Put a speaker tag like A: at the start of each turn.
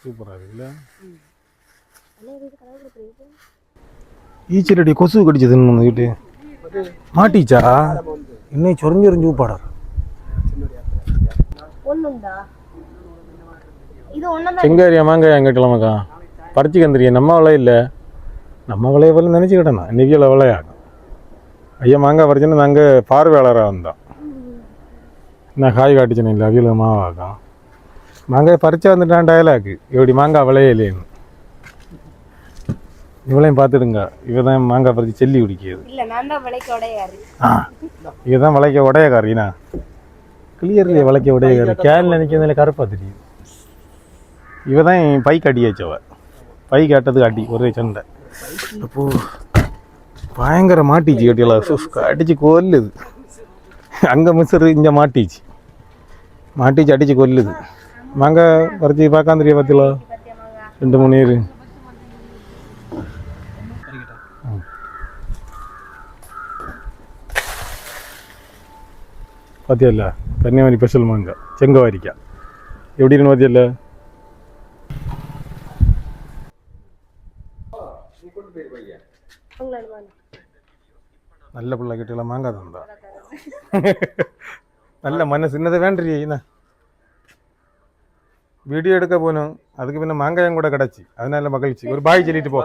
A: சூப்பராக இருக்குல்ல. ஈச்சரடி கொசு கடிச்சதுன்னு வீட்டு மாட்டிச்சா இன்னும் சொரிஞ்சு ஊப்பாடார். செங்காரியா மாங்காய் எங்கிட்டலாமாக்கா பறிச்சு கந்துறிய நம்ம விலை இல்லை, நம்ம விளைய போல நினச்சிக்கிட்டேண்ணா இன்றைக்கி விளையாகும். ஐயா மாங்காய் பறிச்சுன்னு நாங்கள் பார்வையாளராக வந்தோம். நான் காய் காட்டுச்சேன்னு இல்லை அவியில் மாவாக்கம் மாங்காய் பறிச்சா வந்துட்டான் டயலாக்கு எப்படி மாங்காய் விளையலேன்னு. இவளையும் பார்த்துடுங்க, இவ தான் மாங்காய் பறிச்சு செல்லி குடிக்கிறது. இவ தான் விளைக்க உடையக்காரினா கிளியர்லேயே விளைக்க உடையக்காரி. கேள் நினைக்கிறதுல கருப்பாக தெரியுது. இவ தான் பை கட்டியாச்சவ, பை காட்டது காட்டி ஒரே சண்டை. அப்போது பயங்கர மாட்டிச்சு கட்டியெல்லாம் அடித்து கொல்லுது. அங்கே மிஸ்ஸரு இங்கே மாட்டிச்சு அடித்து கொல்லுது. மாங்காய் பறிச்சு பார்க்காந்திரியா பார்த்திலோ 2-3 ஏர் பார்த்தியல்ல. கன்னியாகுமரி ஸ்பெஷல் மாங்காய் செங்கவாரிக்காய் எப்படி இருக்குன்னு பார்த்தியல்ல. நல்ல பிள்ளை கிட்டலாம் மாங்காய் தந்தா நல்ல மனசு சின்னதை வேண்டிய வீடியோ எடுக்க போகணும். அதுக்கு பின்ன மாங்காயம் கூட கிடச்சி, அதனால மகிழ்ச்சி. ஒரு பாய் சொல்லிட்டு போ.